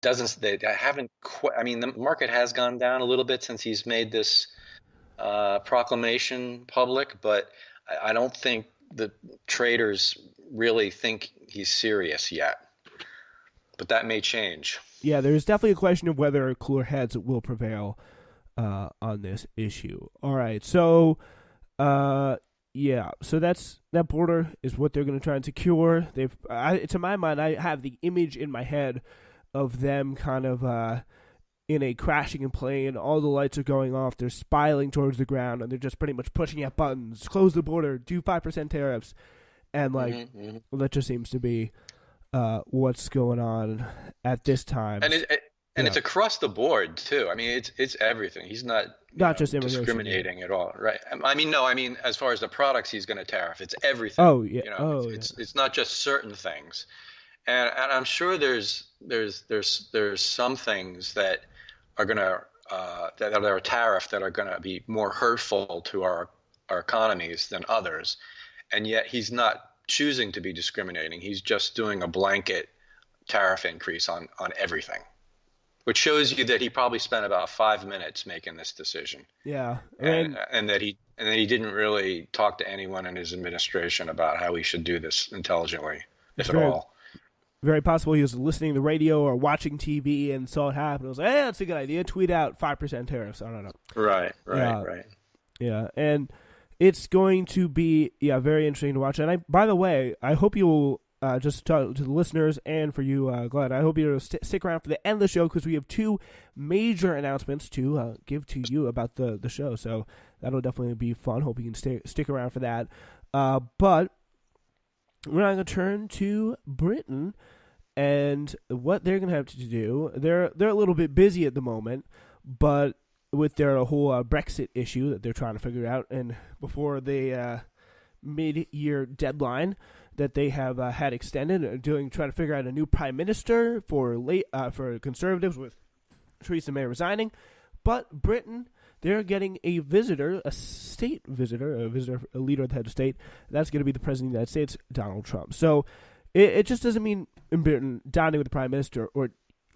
doesn't. They haven't. I mean, the market has gone down a little bit since he's made this proclamation public, but I don't think the traders really think he's serious yet. But that may change. Yeah, there's definitely a question of whether cooler heads will prevail on this issue. All right, so yeah, so that border is what they're going to try and secure. To my mind, I have the image in my head of them kind of in a crashing plane. All the lights are going off. They're spiraling towards the ground, and they're just pretty much pushing at buttons. Close the border. Do 5% tariffs, and well, that just seems to be what's going on at this time. And it's across the board too. I mean, it's everything. He's not just discriminating at all, right? I mean, no. I mean, as far as the products he's going to tariff, it's everything. Oh yeah. It's not just certain things. And I'm sure there's some things that are going to that are a tariff that are going to be more hurtful to our economies than others, and yet he's not choosing to be discriminating. He's just doing a blanket tariff increase on everything, which shows you that he probably spent about 5 minutes making this decision. Yeah, and that he didn't really talk to anyone in his administration about how he should do this intelligently, if at all. Very possible he was listening to the radio or watching TV and saw it happen. It was like, hey, that's a good idea. Tweet out 5% tariffs. I don't know. Right. Yeah, and it's going to be very interesting to watch. And by the way, I hope you will just to the listeners and for you, Glenn, I hope you'll stick around for the end of the show because we have two major announcements to give to you about the show. So that'll definitely be fun. Hope you can stick around for that. But we're now going to turn to Britain and what they're going to have to do. They're a little bit busy at the moment, but with their whole Brexit issue that they're trying to figure out, and before the mid-year deadline that they have had extended, trying to figure out a new prime minister for Conservatives with Theresa May resigning. But Britain, they're getting a visitor, a leader of the head of state. That's going to be the president of the United States, Donald Trump. So it just doesn't mean in Britain dining with the prime minister or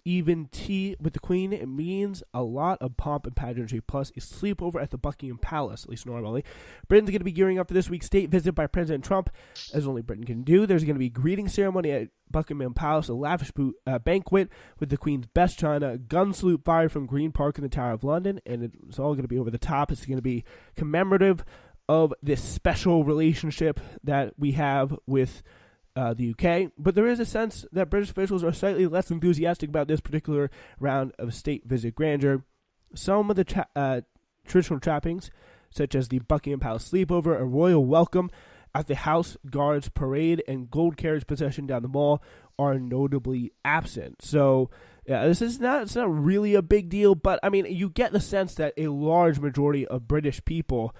even tea with the Queen. It means a lot of pomp and pageantry, plus a sleepover at the Buckingham Palace, at least normally. Britain's going to be gearing up for this week's state visit by President Trump, as only Britain can do. There's going to be a greeting ceremony at Buckingham Palace, a lavish banquet with the Queen's best china, a gun salute fired from Green Park in the Tower of London, and it's all going to be over the top. It's going to be commemorative of this special relationship that we have with the UK, but there is a sense that British officials are slightly less enthusiastic about this particular round of state visit grandeur. Some of the traditional trappings, such as the Buckingham Palace sleepover, a royal welcome at the House Guards parade, and gold carriage procession down the mall, are notably absent. So, it's not really a big deal, but I mean, you get the sense that a large majority of British people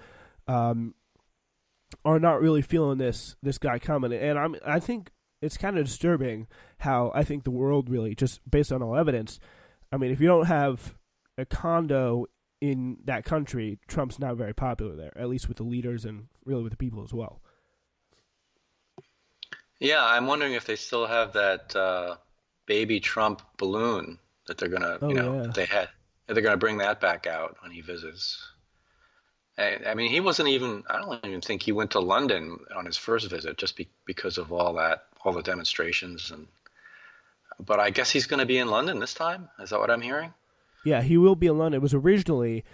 are not really feeling this guy coming, and I think it's kind of disturbing how I think the world really, just based on all evidence, I mean, if you don't have a condo in that country, Trump's not very popular there, at least with the leaders and really with the people as well. Yeah, I'm wondering if they still have that baby Trump balloon that they're gonna, they're gonna bring that back out when he visits. I mean, he wasn't even, I don't even think he went to London on his first visit just because of all the demonstrations. But I guess he's going to be in London this time. Is that what I'm hearing? Yeah, he will be in London. It was originally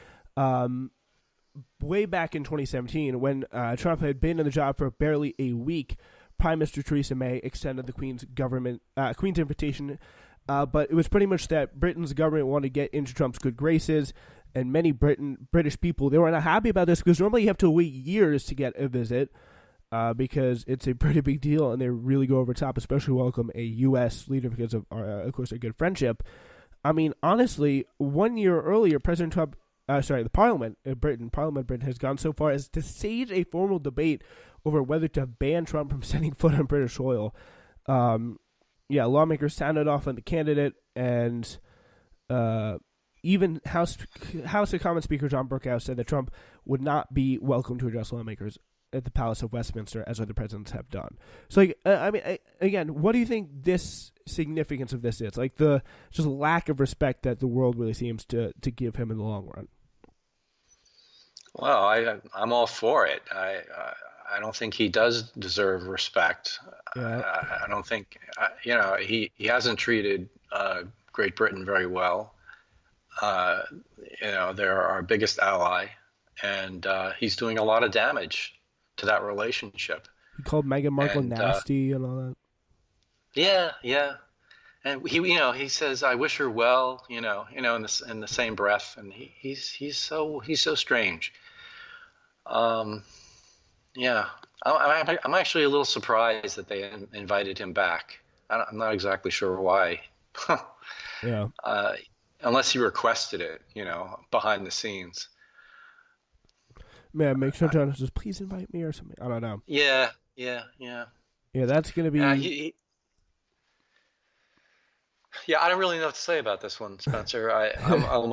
way back in 2017 when Trump had been in the job for barely a week. Prime Minister Theresa May extended the Queen's invitation, but it was pretty much that Britain's government wanted to get into Trump's good graces. And many British people, they were not happy about this because normally you have to wait years to get a visit because it's a pretty big deal, and they really go over top, especially welcome a U.S. leader because of course, a good friendship. I mean, honestly, 1 year earlier, President Trump, the Parliament of Britain has gone so far as to stage a formal debate over whether to ban Trump from setting foot on British soil. Lawmakers sounded off on the candidate, and even House of Commons Speaker John Bercow said that Trump would not be welcome to address lawmakers at the Palace of Westminster as other presidents have done. So, again, what do you think this significance of this is, like the just lack of respect that the world really seems to give him in the long run. Well, I'm all for it. I don't think he does deserve respect. Yeah, I don't think he hasn't treated Great Britain very well. Uh, they're our biggest ally, and he's doing a lot of damage to that relationship. he called Meghan Markle And nasty and all that. yeah, yeah, and he says, "I wish her well," in the same breath, and he's so strange. Um, yeah, I'm actually a little surprised that they invited him back. I'm not exactly sure why. Yeah. uh, Unless he requested it, behind the scenes. Man, make sure to just please invite me or something. I don't know. Yeah, yeah, yeah. Yeah, that's gonna be. Yeah, I don't really know what to say about this one, Spencer. I'm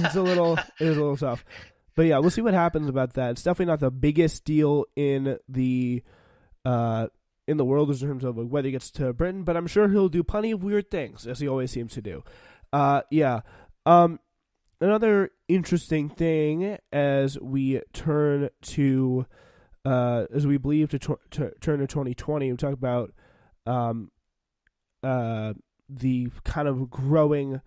It's a little tough, but yeah, we'll see what happens about that. It's definitely not the biggest deal in the world in terms of whether he gets to Britain, but I'm sure he'll do plenty of weird things as he always seems to do. Yeah. Another interesting thing as we turn to, as we believe to turn to 2020, we talk about the kind of growing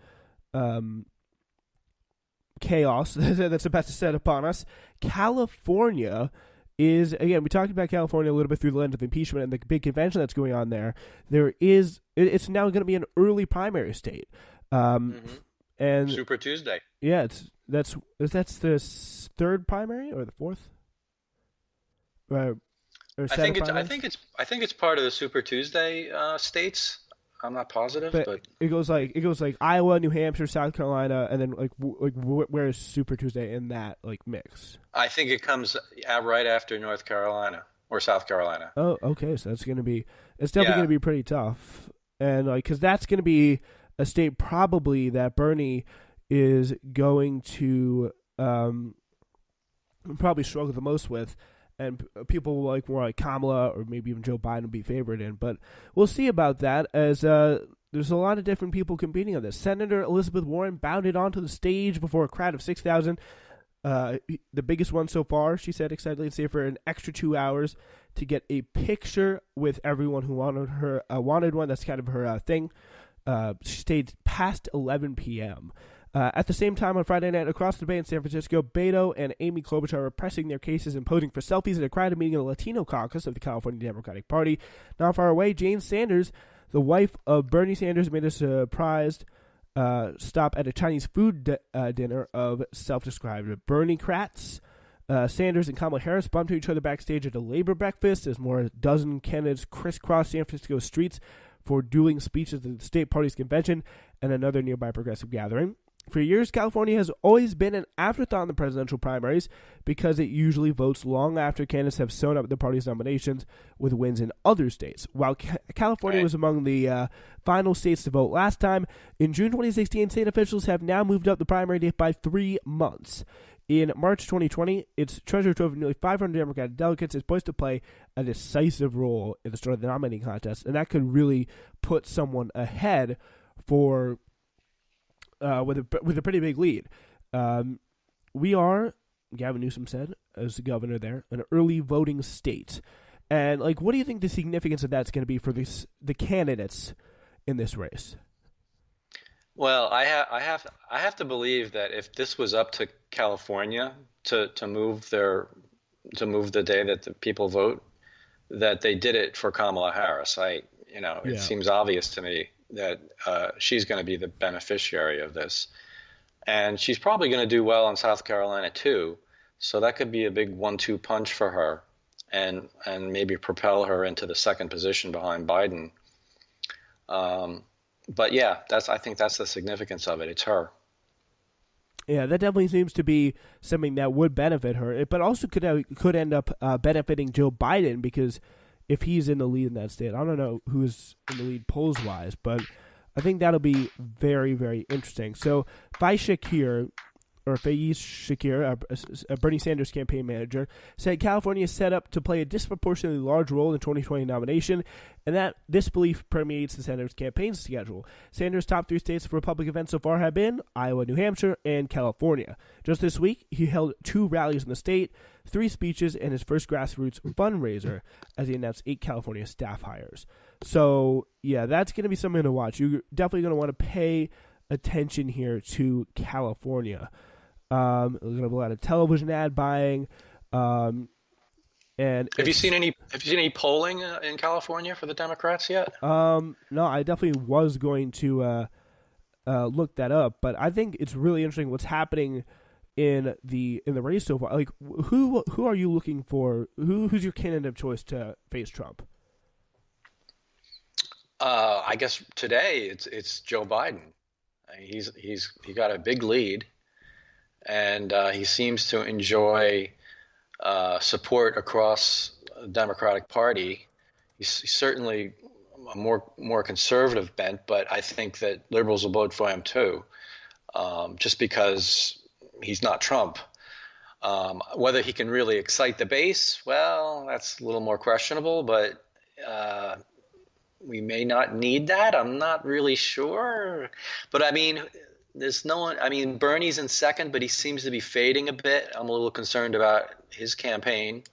chaos that's about to set upon us. California is, again, we talked about California a little bit through the lens of impeachment and the big convention that's going on there. It's now going to be an early primary state. And Super Tuesday. Yeah, that's the third primary or the fourth, or I think it's part of the Super Tuesday states. I'm not positive, but it goes like Iowa, New Hampshire, South Carolina, and then where is Super Tuesday in that mix? I think it comes out right after North Carolina or South Carolina. Oh, okay, so it's definitely gonna be pretty tough, and because that's gonna be a state probably that Bernie is going to probably struggle the most with, and people more like Kamala or maybe even Joe Biden will be favored in. But we'll see about that, as there's a lot of different people competing on this. Senator Elizabeth Warren bounded onto the stage before a crowd of 6,000. The biggest one so far, she said excitedly, to stay for an extra 2 hours to get a picture with everyone who wanted one. That's kind of her thing. She stayed past 11 p.m. At the same time on Friday night, across the bay in San Francisco, Beto and Amy Klobuchar were pressing their cases and posing for selfies at a crowded meeting of the Latino caucus of the California Democratic Party. Not far away, Jane Sanders, the wife of Bernie Sanders, made a surprised stop at a Chinese food dinner of self-described Bernie-crats. Sanders and Kamala Harris bumped into each other backstage at a labor breakfast as more than a dozen candidates crisscrossed San Francisco streets for dueling speeches at the state party's convention and another nearby progressive gathering. For years, California has always been an afterthought in the presidential primaries because it usually votes long after candidates have sewn up the party's nominations with wins in other states. While California was among the final states to vote last time, in June 2016, state officials have now moved up the primary date by 3 months. In March 2020, its treasurer trove of nearly 500 Democratic delegates is poised to play a decisive role in the start of the nominating contest, and that could really put someone ahead for with a pretty big lead. We are, Gavin Newsom said, as the governor there, an early voting state. And what do you think the significance of that's going to be for the candidates in this race? Well, I have to believe that if this was up to California to move the day that the people vote, that they did it for Kamala Harris. It seems obvious to me that she's going to be the beneficiary of this, and she's probably going to do well in South Carolina too. So that could be a big 1-2 punch for her, and maybe propel her into the second position behind Biden. But yeah, I think that's the significance of it. It's her. Yeah, that definitely seems to be something that would benefit her, but also could end up benefiting Joe Biden, because if he's in the lead in that state, I don't know who's in the lead polls-wise, but I think that'll be very, very interesting. So, Vaishek here, Faiz Shakir, a Bernie Sanders campaign manager, said California is set up to play a disproportionately large role in the 2020 nomination, and that this belief permeates the Sanders campaign schedule. Sanders' top 3 states for public events so far have been Iowa, New Hampshire, and California. Just this week, he held 2 rallies in the state, 3 speeches, and his first grassroots fundraiser as he announced 8 California staff hires. So, yeah, that's going to be something to watch. You're definitely going to want to pay attention here to California. There's going to be a lot of television ad buying. And have you seen any polling in California for the Democrats yet? No, I definitely was going to look that up, but I think it's really interesting what's happening in the race so far. Like, who are you looking for? Who's your candidate of choice to face Trump? I guess today it's Joe Biden. He got a big lead, and he seems to enjoy support across the Democratic Party. He's certainly a more conservative bent, but I think that liberals will vote for him too, just because he's not Trump. Whether he can really excite the base, well, that's a little more questionable, but we may not need that. I'm not really sure. But I mean, there's no one. I mean, Bernie's in second, but he seems to be fading a bit. I'm a little concerned about his campaign.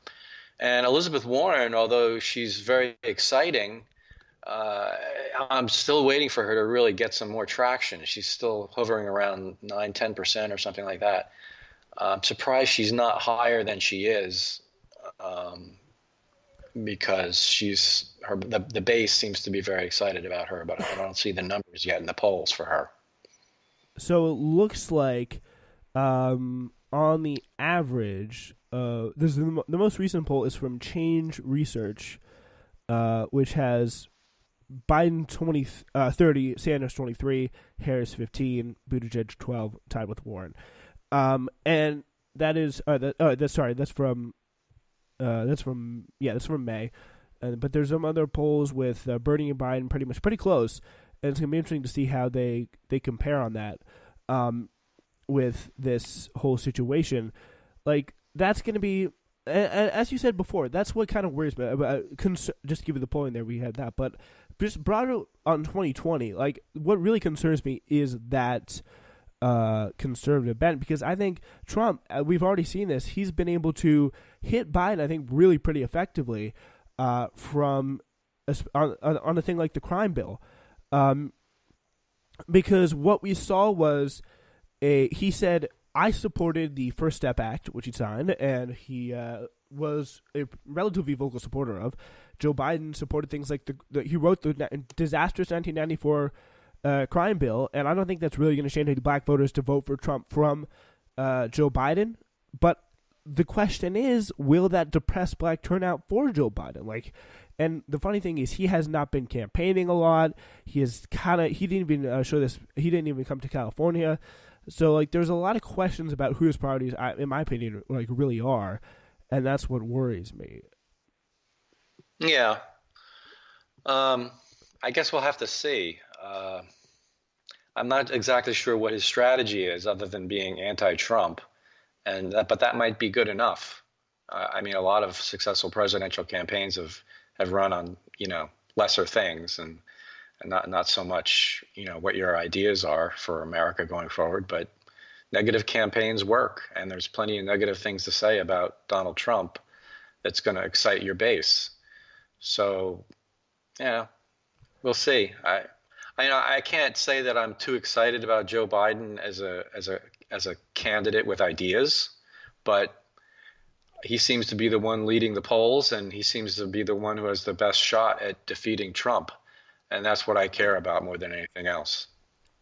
And Elizabeth Warren, although she's very exciting, I'm still waiting for her to really get some more traction. She's still hovering around 9-10% or something like that. I'm surprised she's not higher than she is. Because the base seems to be very excited about her, but I don't see the numbers yet in the polls for her. So it looks like on the average, this is the most recent poll is from Change Research, which has Biden 30, Sanders 23, Harris 15, Buttigieg 12, tied with Warren. And that is that's from May, but there's some other polls with Bernie and Biden pretty close, and it's gonna be interesting to see how they compare on that with this whole situation. Like, that's gonna be, as you said before, that's what kind of worries me. Just to give you the polling there, we had that, but just broader on 2020, like, what really concerns me is that conservative bent, because I think Trump, we've already seen this, he's been able to hit Biden, I think, really pretty effectively on a thing like the crime bill, because what we saw was he said, I supported the First Step Act, which he signed, and he was a relatively vocal supporter of. Joe Biden supported things like he wrote the disastrous 1994 crime bill, and I don't think that's really going to change any black voters to vote for Trump from Joe Biden. But the question is, will that depress black turnout for Joe Biden? And the funny thing is, he has not been campaigning a lot. He didn't even show this. He didn't even come to California. So, there's a lot of questions about who his priorities, in my opinion, really are, and that's what worries me. Yeah. I guess we'll have to see. I'm not exactly sure what his strategy is, other than being anti-Trump, but that might be good enough. I mean, a lot of successful presidential campaigns have run on lesser things and not so much what your ideas are for America going forward. But negative campaigns work, and there's plenty of negative things to say about Donald Trump that's going to excite your base. So, yeah, we'll see. I can't say that I'm too excited about Joe Biden as a candidate with ideas, but he seems to be the one leading the polls, and he seems to be the one who has the best shot at defeating Trump, and that's what I care about more than anything else.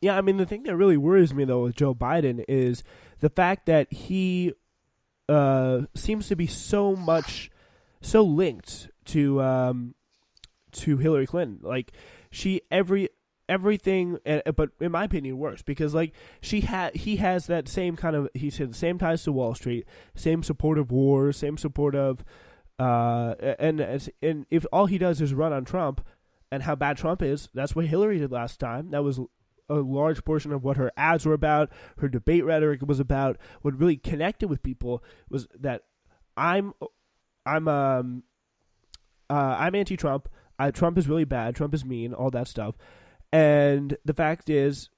Yeah, I mean, the thing that really worries me though with Joe Biden is the fact that he seems to be so linked to Hillary Clinton. Everything, but in my opinion, worse because he has that same kind of, he said, the same ties to Wall Street, same support of wars, same support of, and if all he does is run on Trump and how bad Trump is, that's what Hillary did last time. That was a large portion of what her ads were about, her debate rhetoric was about, what really connected with people was that I'm anti-Trump. Trump is really bad. Trump is mean. All that stuff. And the fact is,